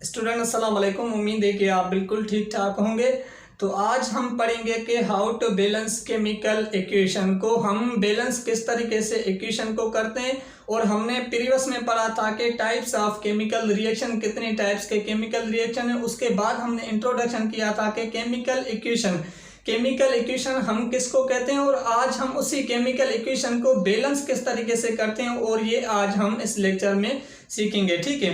Student अस्सलाम वालेकुम। उम्मीद है कि आप बिल्कुल ठीक ठाक होंगे। तो आज हम पढ़ेंगे कि how to balance chemical equation को। हम बैलेंस किस तरीके से इक्वेशन को करते हैं और हमने प्रीवियस में पढ़ा था कि टाइप्स ऑफ केमिकल रिएक्शन, कितने टाइप्स के केमिकल रिएक्शन है। उसके बाद हमने इंट्रोडक्शन किया था कि केमिकल इक्वेशन हम किसको कहते हैं और आज हम उसी केमिकल इक्वेशन को बैलेंस किस तरीके से करते हैं और ये आज हम इस लेक्चर में सीखेंगे। ठीक है,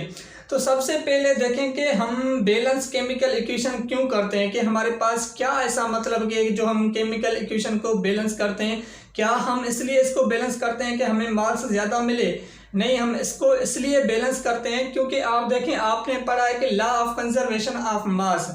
तो सबसे पहले देखें कि हम बैलेंस केमिकल इक्वेशन क्यों करते हैं, कि हमारे पास क्या ऐसा मतलब कि जो हम केमिकल इक्वेशन को बैलेंस करते हैं, क्या हम इसलिए इसको बैलेंस करते हैं कि हमें मार्क्स ज़्यादा मिले? नहीं, हम इसको इसलिए बैलेंस करते हैं क्योंकि आप देखें, आपने पढ़ा है कि law of conservation of mass.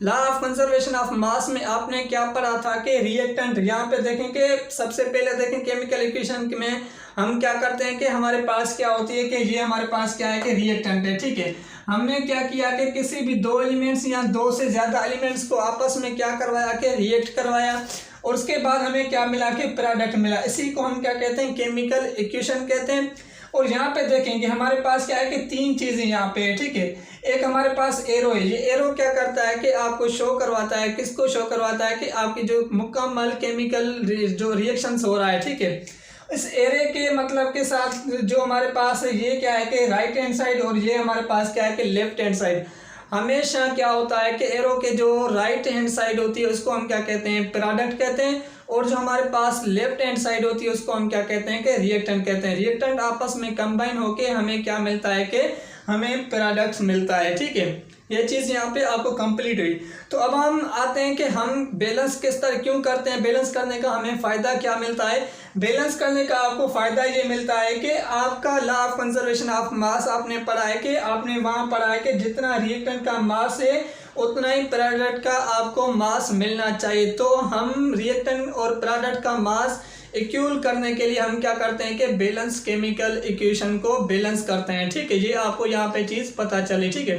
Law of conservation of mass में आपने क्या पढ़ा था कि रिएक्टेंट, यहाँ पे देखें कि सबसे पहले देखें केमिकल इक्वेशन में हम क्या करते हैं कि हमारे पास क्या होती है कि ये हमारे पास क्या है कि रिएक्टेंट है। ठीक है, हमने क्या किया कि किसी भी दो एलिमेंट्स या दो से ज़्यादा एलिमेंट्स को आपस में क्या करवाया कि रिएक्ट करवाया और उसके बाद हमें क्या मिला कि प्रोडक्ट मिला। इसी को हम क्या कहते हैं, केमिकल इक्वेशन कहते हैं। और यहाँ पे देखेंगे हमारे पास क्या है कि तीन चीज़ें यहाँ पे, ठीक है। एक हमारे पास एरो है, ये एरो क्या करता है कि आपको शो करवाता है, किसको शो करवाता है कि आपकी जो मुकम्मल केमिकल जो रिएक्शंस हो रहा है। ठीक है, इस एरे के मतलब के साथ जो हमारे पास है ये क्या है कि राइट हैंड साइड और ये हमारे पास क्या है कि लेफ्ट हैंड साइड। हमेशा क्या होता है कि एरो के जो राइट हैंड साइड होती है उसको हम क्या कहते हैं, प्रोडक्ट कहते हैं, और जो हमारे पास लेफ्ट हैंड साइड होती है उसको हम क्या कहते हैं कि रिएक्टेंट कहते हैं। रिएक्टेंट आपस में कंबाइन होके हमें क्या मिलता है कि हमें प्रोडक्ट मिलता है। ठीक है, ये चीज़ यहाँ पे आपको कंप्लीट हुई। तो अब हम आते हैं कि हम बैलेंस किस तरह क्यों करते हैं, बैलेंस करने का हमें फ़ायदा क्या मिलता है। बैलेंस करने का आपको फ़ायदा ये मिलता है कि आपका law of conservation of mass आपने पढ़ा है कि आपने वहाँ पढ़ा है कि जितना रिएक्टेंट का मास है उतना ही प्रोडक्ट का आपको मास मिलना चाहिए। तो हम रिएक्टेंट और प्रोडक्ट का मास इक्वल करने के लिए हम क्या करते हैं कि बैलेंस केमिकल इक्वेशन को बैलेंस करते हैं। ठीक है, ये आपको यहाँ पे चीज़ पता चली। ठीक है,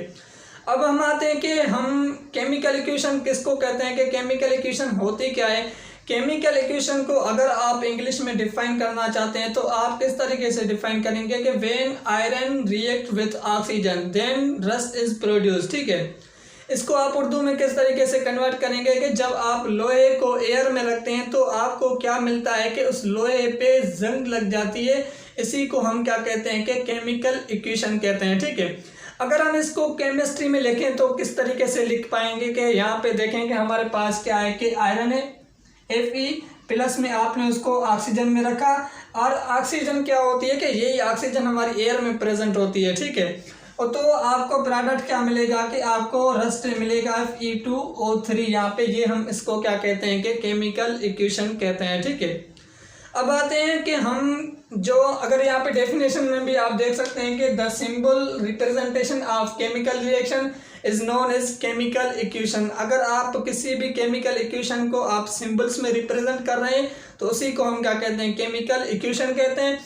अब हम आते हैं कि हम केमिकल इक्वेशन किसको कहते हैं, कि केमिकल इक्वेशन होती क्या है। केमिकल इक्वेशन को अगर आप इंग्लिश में डिफाइन करना चाहते हैं तो आप किस तरीके से डिफाइन करेंगे कि when iron react with oxygen then rust is produce. ठीक है, इसको आप उर्दू में किस तरीके से कन्वर्ट करेंगे कि जब आप लोहे को एयर में रखते हैं तो आपको क्या मिलता है कि उस लोहे पे जंग लग जाती है। इसी को हम क्या कहते हैं कि केमिकल इक्वेशन कहते हैं। ठीक है, अगर हम इसको केमिस्ट्री में लिखें तो किस तरीके से लिख पाएंगे कि यहाँ पे देखें कि हमारे पास क्या है कि आयरन है, Fe प्लस में आपने उसको ऑक्सीजन में रखा, और ऑक्सीजन क्या होती है कि यही ऑक्सीजन हमारी एयर में प्रेजेंट होती है। ठीक है, और तो आपको प्रोडक्ट क्या मिलेगा कि आपको रस्ट मिलेगा Fe2O3। यहाँ पे ये हम इसको क्या कहते हैं कि केमिकल इक्वेशन कहते हैं। ठीक है, अब आते हैं कि हम जो अगर यहाँ पे डेफिनेशन में भी आप देख सकते हैं कि the symbol representation of chemical reaction is known as chemical equation. अगर आप किसी भी केमिकल इक्वेशन को आप सिंबल्स में रिप्रेजेंट कर रहे हैं तो उसी को हम क्या कहते हैं, केमिकल इक्वेशन कहते हैं।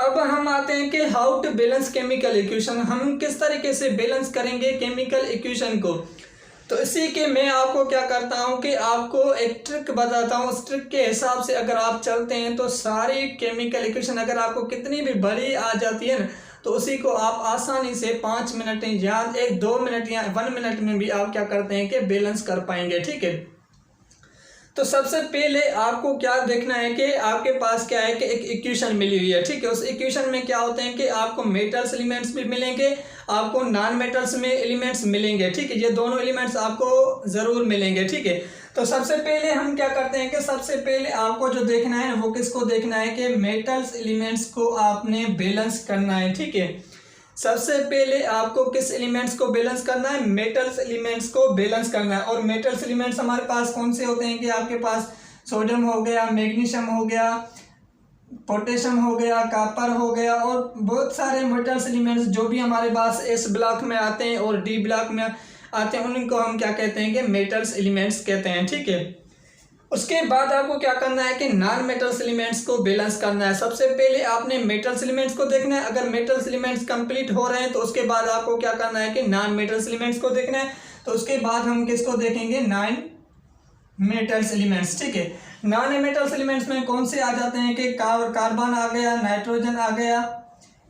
अब हम आते हैं कि how to balance chemical equation, हम किस तरीके से बैलेंस करेंगे केमिकल इक्वेशन को। तो इसी के मैं आपको क्या करता हूं कि आपको एक ट्रिक बताता हूं। उस ट्रिक के हिसाब से अगर आप चलते हैं तो सारी केमिकल इक्वेशन अगर आपको कितनी भी बड़ी आ जाती है ना तो उसी को आप आसानी से 5 मिनट या 1-2 मिनट या 1 मिनट में भी आप क्या करते हैं कि बैलेंस कर पाएंगे। ठीक है, तो सबसे पहले आपको क्या देखना है कि आपके पास क्या है कि एक इक्वेशन मिली हुई है। ठीक है, उस इक्वेशन में क्या होते हैं कि आपको मेटल्स एलिमेंट्स भी मिलेंगे, आपको नॉन मेटल्स में एलिमेंट्स मिलेंगे। ठीक है, ये दोनों एलिमेंट्स आपको ज़रूर मिलेंगे। ठीक है, तो सबसे पहले हम क्या करते हैं कि सबसे पहले आपको जो देखना है वो किसको देखना है कि मेटल्स एलिमेंट्स को आपने बैलेंस करना है। ठीक है, सबसे पहले आपको किस एलिमेंट्स को बैलेंस करना है, मेटल्स एलिमेंट्स को बैलेंस करना है। और मेटल्स एलिमेंट्स हमारे पास कौन से होते हैं कि आपके पास सोडियम हो गया, मैग्नीशियम हो गया, पोटेशियम हो गया, कॉपर हो गया, और बहुत सारे मेटल्स एलिमेंट्स जो भी हमारे पास एस ब्लॉक में आते हैं और डी ब्लॉक में आते हैं उनको हम क्या कहते हैं कि मेटल्स एलिमेंट्स कहते हैं। ठीक है, उसके बाद आपको क्या करना है कि नॉन मेटल्स एलिमेंट्स को बैलेंस करना है। सबसे पहले आपने मेटल्स एलिमेंट्स को देखना है, अगर मेटल्स एलिमेंट्स कंप्लीट हो रहे हैं तो उसके बाद आपको क्या करना है कि नॉन मेटल्स एलिमेंट्स को देखना है। तो उसके बाद हम किसको देखेंगे, नॉन मेटल्स एलिमेंट्स। ठीक है, नॉन मेटल्स एलिमेंट्स में कौन से आ जाते हैं कि कार्बन आ गया, नाइट्रोजन आ गया,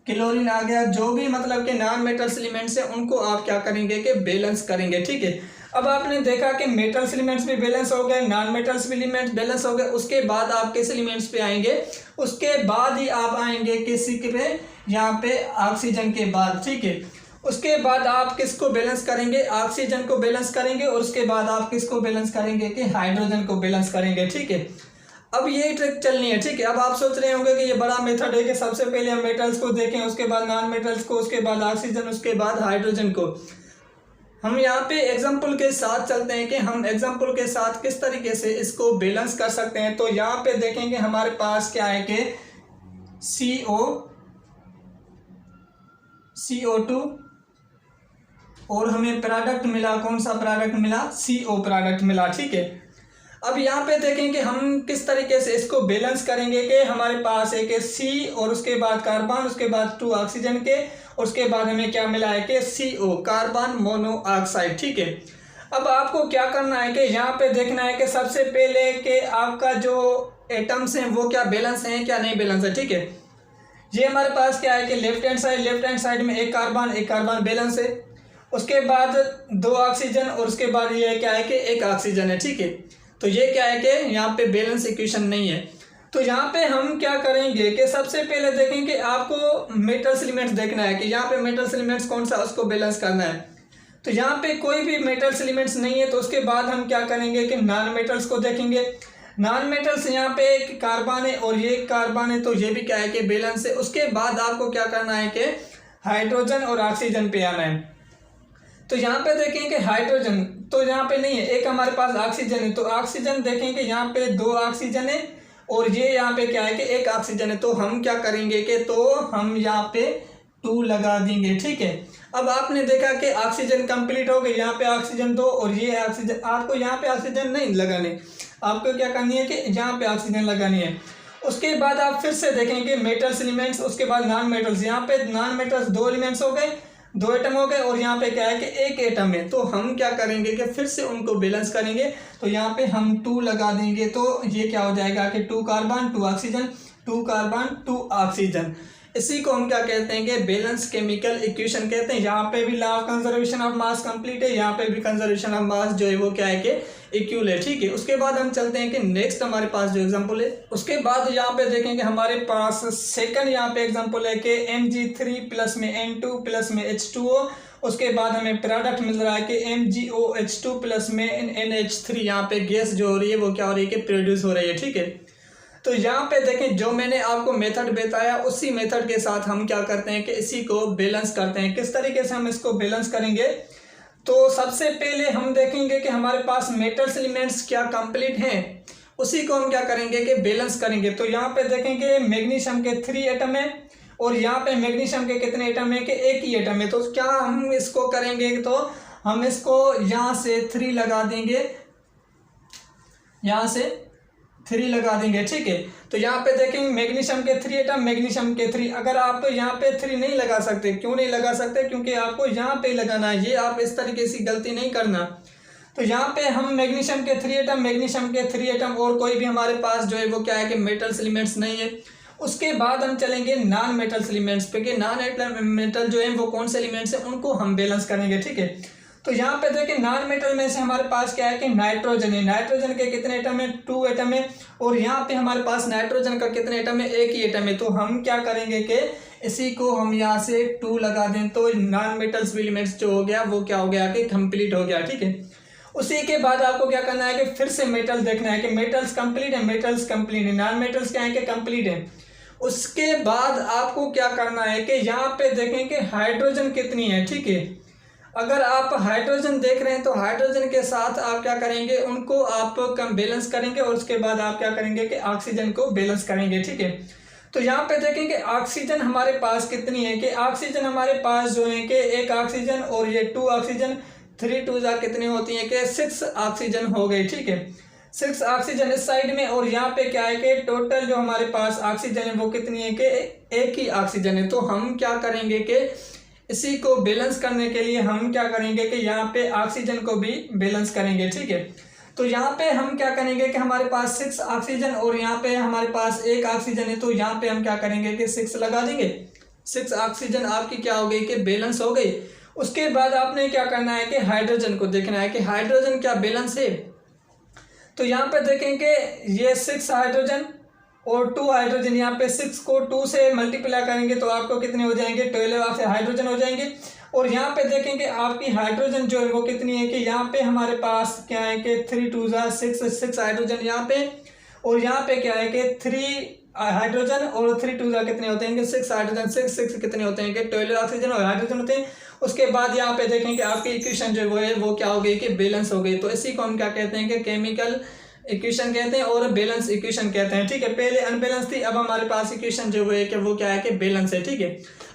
क्लोरीन आ गया, जो भी मतलब कि नॉन मेटल्स एलिमेंट्स है उनको आप क्या करेंगे कि बैलेंस करेंगे, ठीक है। अब आपने देखा कि मेटल्स एलिमेंट्स भी बैलेंस हो गए, नॉन मेटल्स एलिमेंट्स बैलेंस हो गए। उसके बाद आप किस एलिमेंट्स पे आएंगे, उसके बाद ही आप आएंगे किसी पे, यहाँ पे ऑक्सीजन के बाद, ठीक है। उसके बाद आप किसको बैलेंस करेंगे, ऑक्सीजन को बैलेंस करेंगे, और उसके बाद आप किसको बैलेंस करेंगे कि हाइड्रोजन को बैलेंस करेंगे, ठीक है। अब ये ट्रिक चलनी है, ठीक है। अब आप सोच रहे होंगे कि ये बड़ा मेथड है कि सबसे पहले हम मेटल्स को देखें, उसके बाद नॉन मेटल्स को, उसके बाद ऑक्सीजन, उसके बाद हाइड्रोजन को। हम यहाँ पे एग्जाम्पल के साथ चलते हैं कि हम एग्जाम्पल के साथ किस तरीके से इसको बैलेंस कर सकते हैं। तो यहाँ पे देखेंगे हमारे पास क्या है कि CO2 और हमें प्रोडक्ट मिला, कौन सा प्रोडक्ट मिला, CO प्रोडक्ट मिला, ठीक है। अब यहाँ पे देखेंगे हम किस तरीके से इसको बैलेंस करेंगे कि हमारे पास एक C और उसके बाद कार्बन, उसके बाद 2 ऑक्सीजन के, उसके बाद हमें क्या मिला है कि CO कार्बन मोनोऑक्साइड, ठीक है। अब आपको क्या करना है कि यहाँ पे देखना है कि सबसे पहले कि आपका जो एटम्स हैं वो क्या बैलेंस हैं, क्या नहीं बैलेंस है, ठीक है। ये हमारे पास क्या है कि लेफ्ट हैंड साइड में एक कार्बन बैलेंस है, उसके बाद 2 ऑक्सीजन, और उसके बाद ये क्या है कि 1 ऑक्सीजन है, ठीक है। तो ये क्या है कि यहाँ पे बैलेंस इक्वेशन नहीं है। तो यहाँ पे हम क्या करेंगे कि सबसे पहले देखेंगे कि आपको मेटल्स एलिमेंट्स देखना है कि यहाँ पे मेटल्स एलिमेंट्स कौन सा, उसको बैलेंस करना है। तो यहाँ पे कोई भी मेटल्स एलिमेंट्स नहीं है, तो उसके बाद हम क्या करेंगे कि नॉन मेटल्स को देखेंगे। नॉन मेटल्स यहाँ पे एक कार्बन है और ये एक कार्बन है, तो ये भी क्या है कि बैलेंस है। उसके बाद आपको क्या करना है कि हाइड्रोजन और ऑक्सीजन पे आना है। तो यहाँ पे देखें कि हाइड्रोजन तो यहाँ पे नहीं है, एक हमारे पास ऑक्सीजन है, तो ऑक्सीजन देखें कि यहाँ पे 2 ऑक्सीजन है और ये यहाँ पे क्या है कि 1 ऑक्सीजन है। तो हम क्या करेंगे कि तो हम यहाँ पे 2 लगा देंगे, ठीक है। अब आपने देखा कि ऑक्सीजन कंप्लीट हो गई, यहाँ पे ऑक्सीजन 2 और ये ऑक्सीजन, आपको यहाँ पे ऑक्सीजन नहीं लगाने, आपको क्या करनी है कि यहाँ पे ऑक्सीजन लगानी है। उसके बाद आप फिर से देखेंगे मेटल्स एलिमेंट्स, उसके बाद नॉन मेटल्स। यहाँ पे नॉन मेटल्स 2 एलिमेंट्स हो गए, 2 एटम हो गए, और यहाँ पे क्या है कि 1 एटम है। तो हम क्या करेंगे कि फिर से उनको बैलेंस करेंगे। तो यहाँ पे हम 2 लगा देंगे, तो ये क्या हो जाएगा कि 2 कार्बन 2 ऑक्सीजन, 2 कार्बन 2 ऑक्सीजन। इसी को हम क्या कहते हैं कि बैलेंस केमिकल इक्वेशन कहते हैं। यहाँ पे भी law of conservation of mass complete है, यहाँ पे भी कंजर्वेशन ऑफ मास जो है वो क्या है कि इक्वल है, ठीक है। उसके बाद हम चलते हैं कि नेक्स्ट हमारे पास जो एग्जांपल है, उसके बाद यहाँ पे देखेंगे हमारे पास सेकंड यहाँ पे एग्जांपल है कि Mg3 प्लस में N2 प्लस में H2O। उसके बाद हमें प्रोडक्ट मिल रहा है कि MgOH2 प्लस में NH3। यहाँ पे गैस जो हो रही है वो क्या हो रही है कि प्रोड्यूस हो रही है, ठीक है। तो यहाँ पे देखें जो मैंने आपको मेथड बताया उसी मेथड के साथ हम क्या करते हैं कि इसी को बैलेंस करते हैं। किस तरीके से हम इसको बैलेंस करेंगे, तो सबसे पहले हम देखेंगे कि हमारे पास मेटल्स एलिमेंट्स क्या कंप्लीट हैं, उसी को हम क्या करेंगे कि बैलेंस करेंगे। तो यहाँ पे देखेंगे मैग्नीशियम के 3 एटम है, और यहाँ पे मैग्नीशियम के कितने एटम है कि 1 ही एटम है। तो क्या हम इसको करेंगे, तो हम इसको यहाँ से 3 लगा देंगे, यहाँ से 3 लगा देंगे, ठीक है। तो यहाँ पे देखेंगे मैग्नीशियम के 3 एटम, मैग्नीशियम के 3। अगर आप यहाँ पे 3 नहीं लगा सकते, क्यों नहीं लगा सकते, क्योंकि आपको यहाँ पे लगाना है, ये आप इस तरीके से गलती नहीं करना। तो यहाँ पे हम मैग्नीशियम के 3 एटम, मैग्नीशियम के 3 एटम, और कोई भी हमारे पास जो है वो क्या है कि मेटल्स एलिमेंट्स नहीं है। उसके बाद हम चलेंगे नॉन मेटल्स एलिमेंट्स पे कि नॉन मेटल जो है वो कौन से एलिमेंट्स हैं, उनको हम बैलेंस करेंगे, ठीक है। तो यहाँ पे देखिए नॉन मेटल में से हमारे पास क्या है कि नाइट्रोजन है। नाइट्रोजन के कितने एटम है, 2 एटम है, और यहाँ पे हमारे पास नाइट्रोजन का कितने एटम है, 1 ही एटम है। तो हम क्या करेंगे कि इसी को हम यहाँ से 2 लगा दें, तो नॉन मेटल्स एलिमेंट्स जो हो गया वो क्या हो गया कि कंप्लीट हो गया, ठीक है। उसी के बाद आपको क्या करना है कि फिर से मेटल देखना है कि मेटल्स कंप्लीट है, मेटल्स कंप्लीट है, नॉन मेटल्स क्या है कि कंप्लीट है। उसके बाद आपको क्या करना है कि यहाँ पे देखें कि हाइड्रोजन कितनी है, ठीक है। अगर आप हाइड्रोजन देख रहे हैं तो हाइड्रोजन के साथ आप क्या करेंगे, उनको आप कम बैलेंस करेंगे, और उसके बाद आप क्या करेंगे कि ऑक्सीजन को बैलेंस करेंगे, ठीक है। तो यहाँ पे देखेंगे ऑक्सीजन हमारे पास कितनी है कि ऑक्सीजन हमारे पास जो है कि 1 ऑक्सीजन और ये 2 ऑक्सीजन, 3 2 कितनी होती है कि 6 ऑक्सीजन हो गई, ठीक है। 6 ऑक्सीजन इस साइड में, और यहाँ पे क्या है कि टोटल जो हमारे पास ऑक्सीजन है वो कितनी है कि 1 ही ऑक्सीजन है। तो हम क्या करेंगे कि इसी को बैलेंस करने के लिए हम क्या करेंगे कि यहाँ पे ऑक्सीजन को भी बैलेंस करेंगे, ठीक है। तो यहाँ पे हम क्या करेंगे कि हमारे पास 6 ऑक्सीजन और यहाँ पे हमारे पास 1 ऑक्सीजन है, तो यहाँ पे हम क्या करेंगे कि 6 लगा देंगे, 6 ऑक्सीजन आपकी क्या हो गई कि बैलेंस हो गई। उसके बाद आपने क्या करना है कि हाइड्रोजन को देखना है कि हाइड्रोजन क्या बैलेंस है। तो यहाँ पे देखेंगे ये 6 हाइड्रोजन और 2 हाइड्रोजन, यहाँ पे 6 को 2 से मल्टीप्लाई करेंगे तो आपको कितने हो जाएंगे, 12 हाइड्रोजन हो जाएंगे। और यहाँ पे देखेंगे आपकी हाइड्रोजन जो है वो कितनी है कि यहाँ पे हमारे पास क्या है कि 3 2 6 हाइड्रोजन यहाँ पे, और यहाँ पे क्या है कि 3 हाइड्रोजन और 3 2 कितने होते हैं कि 6 हाइड्रोजन, 6 कितने होते हैं कि 12 ऑक्सीजन और हाइड्रोजन होते हैं। उसके बाद यहाँ पे देखेंगे आपकी इक्वेशन जो वो क्या हो गई कि बैलेंस हो गई। तो इसी को हम क्या कहते हैं कि केमिकल इक्वेशन कहते हैं और बैलेंस इक्वेशन कहते हैं। ठीक है, पहले अनबैलेंस थी, अब हमारे पास इक्वेशन जो है कि वो क्या है कि बैलेंस है। ठीक है,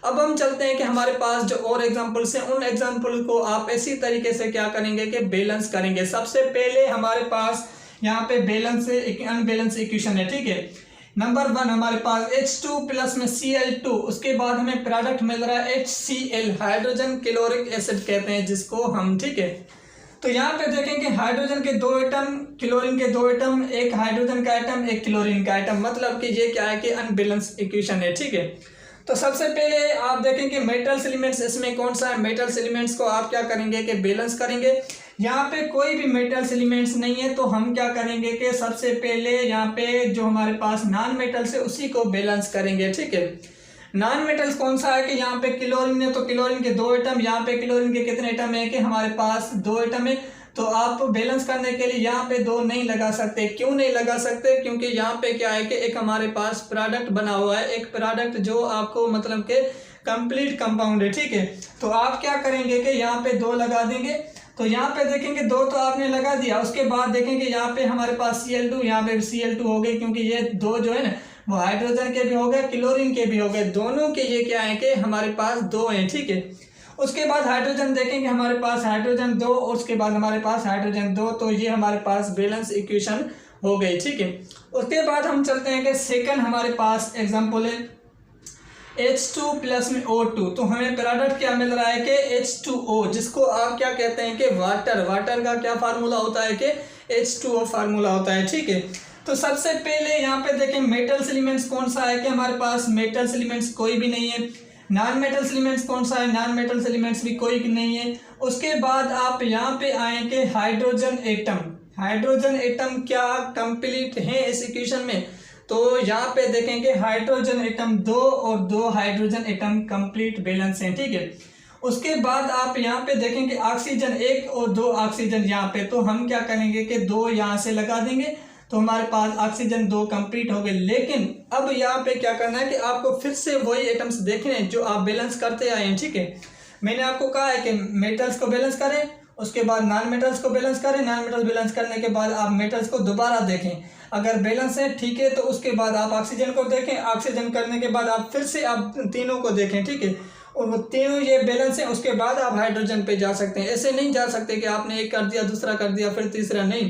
अब हम चलते हैं कि हमारे पास जो और एग्जांपल्स हैं उन एग्जांपल को आप इसी तरीके से क्या करेंगे कि बैलेंस करेंगे। सबसे पहले हमारे पास यहाँ पे बैलेंस अनबैलेंस इक्वेशन है। ठीक है, नंबर 1 हमारे पास H2 प्लस में Cl2, उसके बाद हमें प्रोडक्ट मिल रहा है HCl, हाइड्रोजन क्लोरिक एसिड कहते हैं जिसको हम। ठीक है, तो यहाँ पे देखेंगे हाइड्रोजन के 2 एटम, क्लोरीन के 2 एटम, एक हाइड्रोजन का एटम एक क्लोरीन का एटम, मतलब कि ये क्या है कि अनबैलेंस इक्वेशन है। ठीक है, तो सबसे पहले आप देखेंगे मेटल्स एलिमेंट्स, इसमें कौन सा है, मेटल्स एलिमेंट्स को आप क्या करेंगे कि बैलेंस करेंगे। यहाँ पे कोई भी मेटल्स एलिमेंट्स नहीं है तो हम क्या करेंगे कि सबसे पहले यहाँ पे जो हमारे पास नॉन मेटल्स है उसी को बैलेंस करेंगे। ठीक है, नॉन मेटल्स कौन सा है कि यहाँ पे क्लोरीन है तो क्लोरीन के 2 एटम, यहाँ पे क्लोरीन के कितने एटम है कि हमारे पास 2 एटम है। तो आप बैलेंस करने के लिए यहाँ पे 2 नहीं लगा सकते। क्यों नहीं लगा सकते, क्योंकि यहाँ पे क्या है कि एक हमारे पास प्रोडक्ट बना हुआ है, एक प्रोडक्ट जो आपको मतलब के कंप्लीट कंपाउंड है। ठीक है, तो आप क्या करेंगे कि यहाँ पे 2 लगा देंगे। तो यहाँ पे देखेंगे 2 तो आपने लगा दिया, उसके बाद देखेंगे यहाँ पे हमारे पास Cl2, यहाँ पे Cl2 हो गई, क्योंकि ये 2 जो है ना वो हाइड्रोजन के भी हो गए, क्लोरीन के भी हो गए, दोनों के ये क्या है कि हमारे पास 2 हैं। ठीक है, उसके बाद हाइड्रोजन देखेंगे हमारे पास हाइड्रोजन 2 और उसके बाद हमारे पास हाइड्रोजन 2, तो ये हमारे पास बैलेंस इक्वेशन हो गई। ठीक है, उसके बाद हम चलते हैं कि सेकंड हमारे पास एग्जांपल है H2 प्लस में O2, तो हमें प्रोडक्ट क्या मिल रहा है कि H2O, जिसको आप क्या कहते हैं कि वाटर, वाटर का क्या फार्मूला होता है कि H2O फार्मूला होता है। ठीक है, तो सबसे पहले यहाँ पे देखें मेटल्स एलिमेंट्स कौन सा है कि हमारे पास मेटल्स एलिमेंट्स कोई भी नहीं है। नॉन मेटल्स एलिमेंट्स कौन सा है, नॉन मेटल्स एलिमेंट्स भी कोई नहीं है। उसके बाद आप यहाँ पे आए कि हाइड्रोजन एटम, हाइड्रोजन एटम क्या कंप्लीट है इस इक्वेशन में, तो यहाँ पे देखेंगे हाइड्रोजन एटम 2 और 2 हाइड्रोजन एटम कंप्लीट बैलेंस है। ठीक है, उसके बाद आप यहाँ पे देखेंगे ऑक्सीजन 1 और 2 ऑक्सीजन यहाँ पे, तो हम क्या करेंगे कि 2 यहाँ से लगा देंगे तो हमारे पास ऑक्सीजन 2 कंप्लीट हो गए। लेकिन अब यहाँ पे क्या करना है कि आपको फिर से वही एटम्स देखने हैं जो आप बैलेंस करते आए हैं। ठीक है, मैंने आपको कहा है कि मेटल्स को बैलेंस करें, उसके बाद नॉन मेटल्स को बैलेंस करें, नॉन मेटल्स बैलेंस करने के बाद आप मेटल्स को दोबारा देखें, अगर बैलेंस है ठीक है तो उसके बाद आप ऑक्सीजन को देखें, ऑक्सीजन करने के बाद आप फिर से आप तीनों को देखें। ठीक है, और वो तीनों ये बैलेंस है, उसके बाद आप हाइड्रोजन पे जा सकते हैं। ऐसे नहीं जा सकते कि आपने एक कर दिया दूसरा कर दिया फिर तीसरा, नहीं,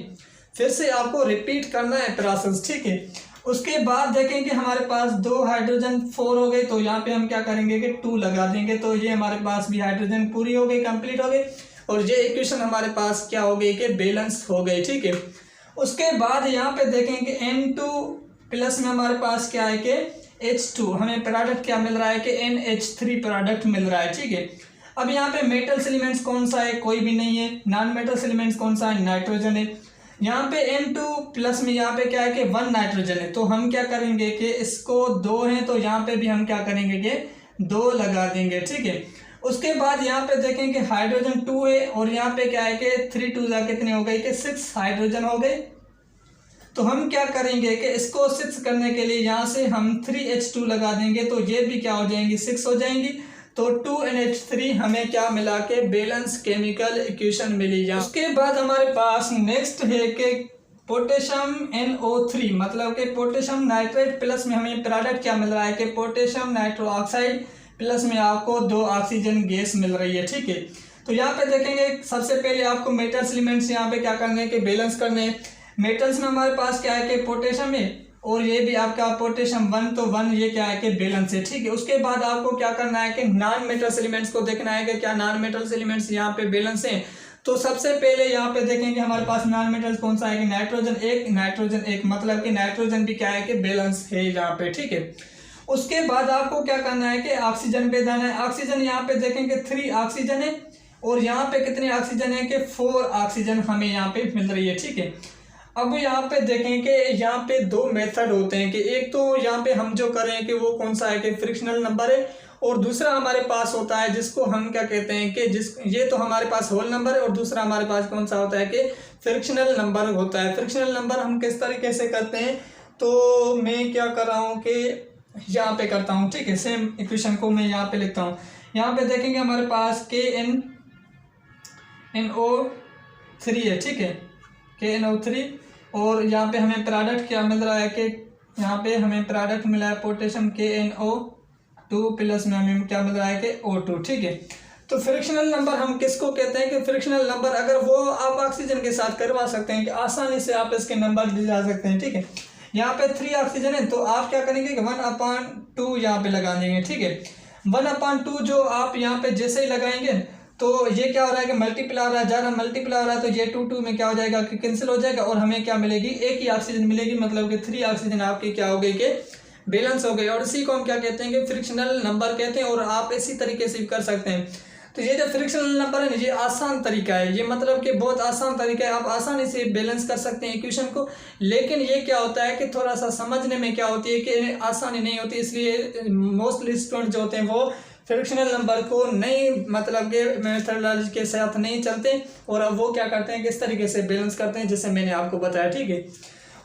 फिर से आपको रिपीट करना है प्रोसेस। ठीक है, उसके बाद देखेंगे हमारे पास 2 हाइड्रोजन 4 हो गए, तो यहाँ पे हम क्या करेंगे कि 2 लगा देंगे, तो ये हमारे पास भी हाइड्रोजन पूरी हो गई, कंप्लीट हो गई, और ये इक्वेशन हमारे पास क्या हो गई कि बैलेंस हो गई। ठीक है, उसके बाद यहाँ पे देखेंगे N2 प्लस में हमारे पास क्या है कि H2, हमें प्रोडक्ट क्या मिल रहा है कि NH3 प्रोडक्ट मिल रहा है। ठीक है, अब यहाँ पे मेटल्स एलिमेंट्स कौन सा है, कोई भी नहीं है। नॉन मेटल्स एलिमेंट्स कौन सा है, नाइट्रोजन है। यहाँ पे N2 प्लस में यहाँ पे क्या है कि 1 नाइट्रोजन है, तो हम क्या करेंगे कि इसको 2 है तो यहाँ पे भी हम क्या करेंगे कि 2 लगा देंगे। ठीक है, उसके बाद यहाँ पे देखेंगे हाइड्रोजन 2 है और यहाँ पे क्या है कि 3 2 कितने हो गए कि 6 हाइड्रोजन हो गए। तो हम क्या करेंगे कि इसको 6 करने के लिए यहाँ से हम 3H2 लगा देंगे, तो ये भी क्या हो जाएंगी 6 हो जाएंगी। तो 2NH3 हमें क्या मिला के बैलेंस केमिकल इक्वेशन मिली। यहाँ उसके बाद हमारे पास नेक्स्ट है कि पोटेशियम NO3, मतलब कि पोटेशियम नाइट्रेट प्लस में हमें प्रोडक्ट क्या मिल रहा है कि पोटेशियम नाइट्रो ऑक्साइड प्लस में आपको 2 ऑक्सीजन गैस मिल रही है। ठीक है, तो यहाँ पे देखेंगे सबसे पहले आपको मेटल्स एलिमेंट्स यहाँ पे क्या करने के बैलेंस करने हैं। मेटल्स में हमारे पास क्या है कि पोटेशियम है और ये भी आपका पोटेशियम 1, तो 1 ये क्या है कि बैलेंस है। ठीक है, उसके बाद आपको क्या करना है कि नॉन मेटल्स एलिमेंट्स को देखना है कि क्या नॉन मेटल्स एलिमेंट्स यहाँ पे बैलेंस हैं। तो सबसे पहले यहाँ पे देखेंगे हमारे पास नॉन मेटल्स कौन सा है कि नाइट्रोजन 1, मतलब कि नाइट्रोजन भी क्या है कि बैलेंस है यहाँ पे। ठीक है, उसके बाद आपको क्या करना है कि ऑक्सीजन पे जाना है। ऑक्सीजन यहाँ पे देखेंगे 3 ऑक्सीजन है और यहाँ पे कितने ऑक्सीजन है कि 4 ऑक्सीजन हमें यहाँ पे मिल रही है, ठीक है। अब यहाँ पे देखें कि यहाँ पे 2 मेथड होते हैं कि एक तो यहाँ पे हम जो करें कि वो कौन सा है कि फ्रिक्शनल नंबर है, और दूसरा हमारे पास होता है जिसको हम क्या कहते हैं कि ये तो हमारे पास होल नंबर है, और दूसरा हमारे पास कौन सा होता है कि फ्रिक्शनल नंबर होता है। फ्रिक्शनल नंबर हम किस तरीके से करते हैं, तो मैं क्या कर रहा हूँ कि यहाँ पे करता हूँ, ठीक है। सेम इक्वेशन को मैं यहाँ पे लिखता हूँ। यहाँ पे देखेंगे हमारे पास KNNO3 है, ठीक है, KNO3, और यहाँ पे हमें प्रोडक्ट क्या मिल रहा है कि यहाँ पे हमें प्रोडक्ट मिला है पोटेशियम KNO2 प्लस में हमें क्या मिल रहा है कि O2, ठीक है। तो फ्रिक्शनल नंबर हम किसको कहते हैं कि फ्रिक्शनल नंबर अगर वो आप ऑक्सीजन के साथ करवा सकते हैं कि आसानी से आप इसके नंबर ले जा सकते हैं, ठीक है। यहाँ पे 3 ऑक्सीजन है तो आप क्या करेंगे कि 1/2 यहाँ पे लगा देंगे, ठीक है। 1/2 जो आप यहाँ पे जैसे ही लगाएंगे तो ये क्या हो रहा है कि मल्टीप्लाई हो रहा है, ज़्यादा मल्टीप्लाई हो रहा है, तो ये 2 में क्या हो जाएगा कि कैंसिल हो जाएगा और हमें क्या मिलेगी, एक ही ऑक्सीजन मिलेगी, मतलब कि 3 ऑक्सीजन आपकी क्या हो गई कि बैलेंस हो गई। और इसी को हम क्या कहते हैं कि फ्रिक्शनल नंबर कहते हैं, और आप इसी तरीके से कर सकते हैं। तो ये जो फ्रिक्शनल नंबर है ये आसान तरीका है, ये मतलब कि बहुत आसान तरीका है, आप आसानी से बैलेंस कर सकते हैं इक्वेशन को। लेकिन ये क्या होता है कि थोड़ा सा समझने में क्या होती है कि आसानी नहीं होती, इसलिए मोस्टली स्टूडेंट जो होते हैं वो फ्रिक्शनल नंबर को नई मतलब के मेथडोलॉजी के साथ नहीं चलते, और अब वो क्या करते हैं कि इस तरीके से बैलेंस करते हैं जैसे मैंने आपको बताया, ठीक है।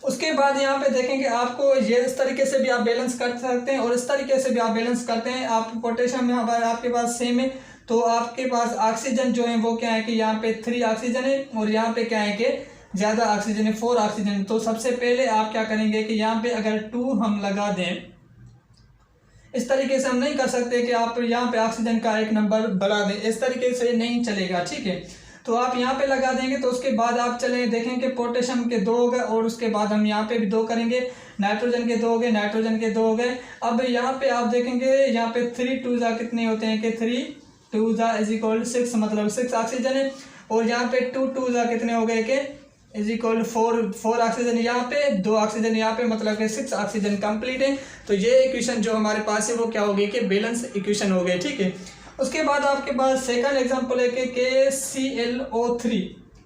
उसके बाद यहाँ पे देखेंगे आपको ये इस तरीके से भी आप बैलेंस कर सकते हैं और इस तरीके से भी आप बैलेंस करते हैं। आप पोटेशियम यहाँ पर आपके पास सेम है, तो आपके पास ऑक्सीजन जो है वो क्या है कि यहाँ पे 3 ऑक्सीजन है और यहाँ पे क्या है कि ज़्यादा ऑक्सीजन है, 4 ऑक्सीजन। तो सबसे पहले आप क्या करेंगे कि यहाँ पे अगर 2 हम लगा दें, इस तरीके से हम नहीं कर सकते कि आप यहाँ पे ऑक्सीजन का एक नंबर बढ़ा दें, इस तरीके से नहीं चलेगा, ठीक है। तो आप यहाँ पे लगा देंगे, तो उसके बाद आप चले देखें कि पोटेशियम के 2 हो गए, और उसके बाद हम यहाँ पे भी 2 करेंगे, नाइट्रोजन के 2 हो गए, नाइट्रोजन के 2 हो गए। अब यहाँ पे आप देखेंगे यहाँ पे 3 2 कितने होते हैं कि 3 2 इज इक्वल 6, मतलब 6 ऑक्सीजन है, और यहाँ पे 2 2 कितने हो गए कि इज इक्वल 4 ऑक्सीजन, यहाँ पे 2 ऑक्सीजन यहाँ पे, मतलब कि 6 ऑक्सीजन कंप्लीट है। तो ये इक्वेशन जो हमारे पास है वो क्या हो गई कि बैलेंस इक्वेशन हो गई, ठीक है। उसके बाद आपके पास सेकंड एग्जांपल है कि KClO3,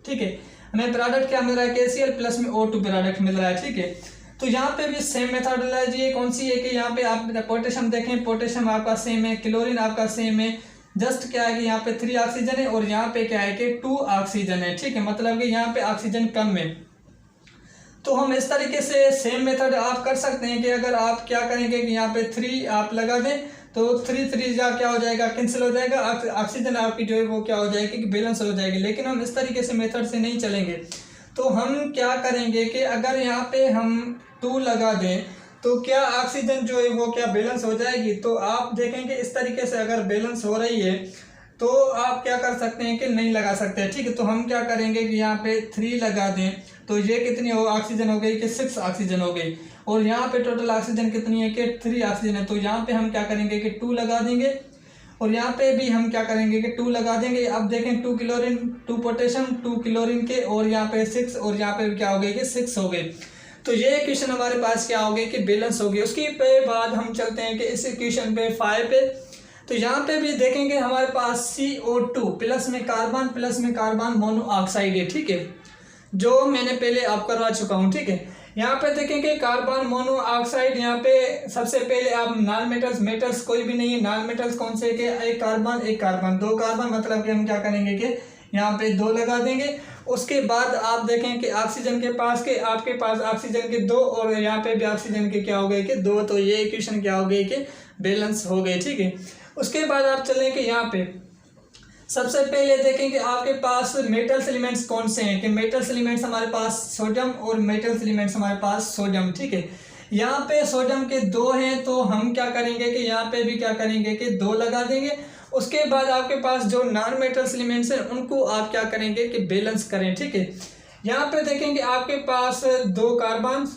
ठीक है, हमें प्रोडक्ट क्या मिल रहा है KCl प्लस में O2 प्रोडक्ट मिल रहा है, ठीक है। तो यहाँ पे भी सेम मेथडोलॉजी है, कौन सी है कि यहाँ पे आप पोटेशियम देखें, पोटेशियम आपका सेम है, क्लोरीन आपका सेम है, जस्ट क्या है कि यहाँ पे 3 ऑक्सीजन है और यहाँ पे क्या है कि 2 ऑक्सीजन है, ठीक है, मतलब कि यहाँ पे ऑक्सीजन कम है। तो हम इस तरीके से सेम मेथड आप कर सकते हैं कि अगर आप क्या करेंगे कि यहाँ पे 3 आप लगा दें तो 3 3 क्या हो जाएगा, कैंसिल हो जाएगा, ऑक्सीजन आपकी जो है वो क्या हो जाएगी कि बैलेंस हो जाएगी। लेकिन हम इस तरीके से मेथड से नहीं चलेंगे, तो हम क्या करेंगे कि अगर यहाँ पे हम 2 लगा दें तो क्या ऑक्सीजन जो है वो क्या बैलेंस हो जाएगी। तो आप देखेंगे इस तरीके से अगर बैलेंस हो रही है तो आप क्या कर सकते हैं कि नहीं लगा सकते, ठीक है। तो हम क्या करेंगे कि यहाँ पे 3 लगा दें, तो ये कितनी हो ऑक्सीजन हो गई कि 6 ऑक्सीजन हो गई, और यहाँ पे टोटल ऑक्सीजन कितनी है कि 3 ऑक्सीजन है। तो यहाँ पे हम क्या करेंगे कि 2 लगा देंगे, और यहाँ पे भी हम क्या करेंगे कि 2 लगा देंगे। अब देखें 2 क्लोरीन 2 पोटेशियम 2 क्लोरीन के, और यहाँ पे 6, और यहाँ पे क्या हो गई कि 6 हो गए। तो ये इक्वेशन हमारे पास क्या हो गई कि बैलेंस हो गई। उसके बाद हम चलते हैं कि इस इक्वेशन पे 5 पे, तो यहाँ पे भी देखेंगे हमारे पास CO2 प्लस में कार्बन मोनोऑक्साइड है, ठीक है, जो मैंने पहले आप करवा चुका हूँ, ठीक है। यहाँ पे देखेंगे कार्बन मोनोऑक्साइड, यहाँ पे सबसे पहले आप नॉन मेटल्स कोई भी नहीं है, नॉन मेटल्स कौन से कि एक कार्बन 2 कार्बन, मतलब कि हम क्या करेंगे कि यहाँ पे 2 लगा देंगे। उसके बाद आप देखें कि ऑक्सीजन के पास के आपके पास ऑक्सीजन के 2, और यहाँ पे भी ऑक्सीजन के क्या हो गए कि 2, तो ये इक्वेशन क्या हो गई कि बैलेंस हो गई, ठीक है। उसके बाद आप चलें कि यहाँ पे सबसे पहले देखें कि आपके पास मेटल्स एलिमेंट्स कौन से हैं, कि मेटल्स एलिमेंट्स हमारे पास सोडियम और मेटल्स एलिमेंट्स हमारे पास सोडियम, ठीक है। यहाँ पे सोडियम के 2 हैं, तो हम क्या करेंगे कि यहाँ पे भी क्या करेंगे कि 2 लगा देंगे। उसके बाद आपके पास जो नॉन मेटल्स एलिमेंट्स हैं उनको आप क्या करेंगे कि बैलेंस करें, ठीक है। यहाँ पे देखेंगे आपके पास 2 कार्बन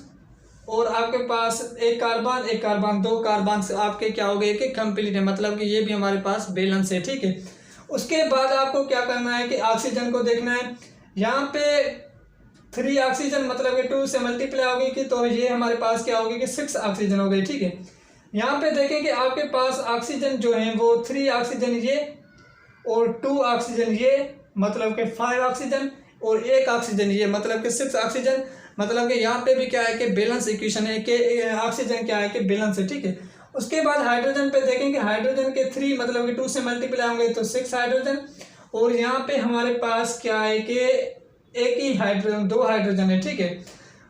और आपके पास एक कार्बन 2 कार्बन आपके क्या हो गए कि कंप्लीट है, मतलब कि ये भी हमारे पास बैलेंस है, ठीक है। उसके बाद आपको क्या करना है कि ऑक्सीजन को देखना है। यहाँ पे 3 ऑक्सीजन मतलब कि 2 से मल्टीप्लाई हो गई कि, तो ये हमारे पास क्या होगी कि 6 ऑक्सीजन हो गई, ठीक है। यहाँ पे देखें कि आपके पास ऑक्सीजन जो है वो 3 ऑक्सीजन ये और 2 ऑक्सीजन ये, मतलब कि 5 ऑक्सीजन, और 1 ऑक्सीजन ये, मतलब कि 6 ऑक्सीजन। मतलब कि यहाँ पे भी क्या है कि बैलेंस इक्वेशन है कि ऑक्सीजन क्या है कि बैलेंस है, ठीक है। उसके बाद हाइड्रोजन पे देखेंगे, हाइड्रोजन के 3 मतलब कि 2 से मल्टीप्लाई होंगे तो 6 हाइड्रोजन, और यहाँ पे हमारे पास क्या है कि एक ही हाइड्रोजन, 2 हाइड्रोजन है, ठीक है।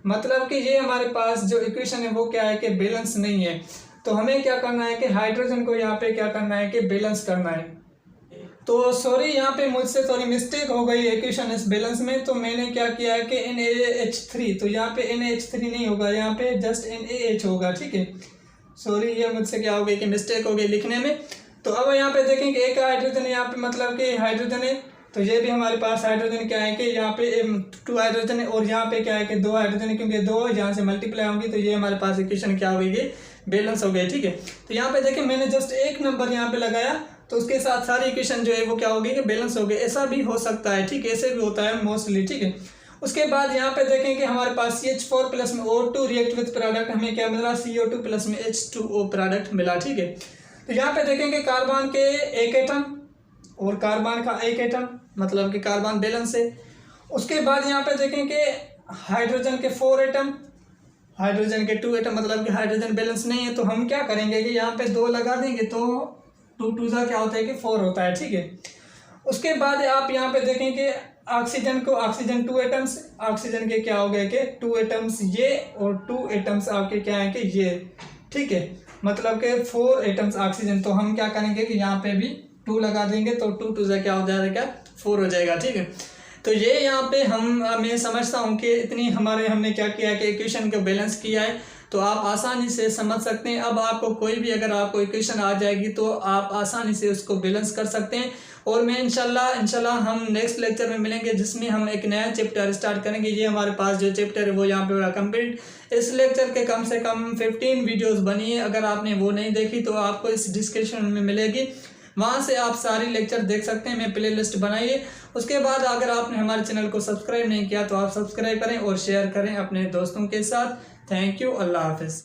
मतलब कि ये हमारे पास जो इक्वेशन है वो क्या है कि बैलेंस नहीं है। तो हमें क्या करना है कि हाइड्रोजन को यहाँ पे क्या करना है कि बैलेंस करना है। तो सॉरी, यहाँ पे मुझसे थोड़ी मिस्टेक हो गई इक्वेशन इस बैलेंस में। तो मैंने क्या किया है कि NaH3, तो यहाँ पे NaH3 नहीं होगा, यहाँ पे जस्ट NaH होगा, ठीक है। सॉरी, ये मुझसे क्या हो गई कि मिस्टेक हो गई लिखने में। तो अब यहाँ पे देखेंगे एक हाइड्रोजन यहाँ पे मतलब कि हाइड्रोजन है, तो ये भी हमारे पास हाइड्रोजन क्या है कि यहाँ पे 2 हाइड्रोजन है, और यहाँ पे क्या है कि 2 हाइड्रोजन है, क्योंकि 2 यहाँ से मल्टीप्लाई होंगी तो ये हमारे पास इक्वेशन क्या हो गई, बैलेंस हो गई, ठीक है। तो यहाँ पे देखिए मैंने जस्ट एक नंबर यहाँ पे लगाया, तो उसके साथ सारी इक्वेशन जो है वो क्या हो गई कि बैलेंस हो गई। ऐसा भी हो सकता है, ठीक है, ऐसे भी होता है मोस्टली, ठीक है। उसके बाद यहाँ पे देखें कि हमारे पास CH4 प्लस में O2 रिएक्ट विथ प्रोडक्ट, हमें क्या मिला, CO2 प्लस में H2O प्रोडक्ट मिला, ठीक है। तो यहाँ पे देखेंगे कार्बन के 1 एटम और कार्बन का 1 एटम, मतलब कि कार्बन बैलेंस है। उसके बाद यहाँ पे देखें कि हाइड्रोजन के 4 एटम, हाइड्रोजन के 2 एटम, मतलब कि हाइड्रोजन बैलेंस नहीं है। तो हम क्या करेंगे कि यहाँ पे 2 लगा देंगे तो 2 2 क्या होता है कि 4 होता है, ठीक है। उसके बाद आप यहाँ पे देखें कि ऑक्सीजन को, ऑक्सीजन 2 एटम्स, ऑक्सीजन के क्या हो गए कि 2 एटम्स ये और 2 एटम्स आपके क्या है कि ये, ठीक है, मतलब कि 4 एटम्स ऑक्सीजन। तो हम क्या करेंगे कि यहाँ पे भी 2 लगा देंगे तो 2 2 क्या हो जाएगा, 4 हो जाएगा, ठीक है। तो ये यहाँ पे मैं समझता हूँ कि इतनी हमने क्या किया है कि इक्वेशन को बैलेंस किया है, तो आप आसानी से समझ सकते हैं। अब आपको कोई भी अगर आपको इक्वेशन आ जाएगी तो आप आसानी से उसको बैलेंस कर सकते हैं। और मैं इंशाल्लाह हम नेक्स्ट लेक्चर में मिलेंगे, जिसमें हम एक नया चैप्टर स्टार्ट करेंगे। ये हमारे पास जो चैप्टर है वो यहाँ पे कंप्लीट। इस लेक्चर के कम से कम 15 वीडियोस बनी है, अगर आपने वो नहीं देखी तो आपको इस डिस्क्रिप्शन में मिलेगी, वहाँ से आप सारी लेक्चर देख सकते हैं। मैं प्ले लिस्ट बनाइए। उसके बाद अगर आपने हमारे चैनल को सब्सक्राइब नहीं किया तो आप सब्सक्राइब करें और शेयर करें अपने दोस्तों के साथ। थैंक यू, अल्लाह हाफिज़।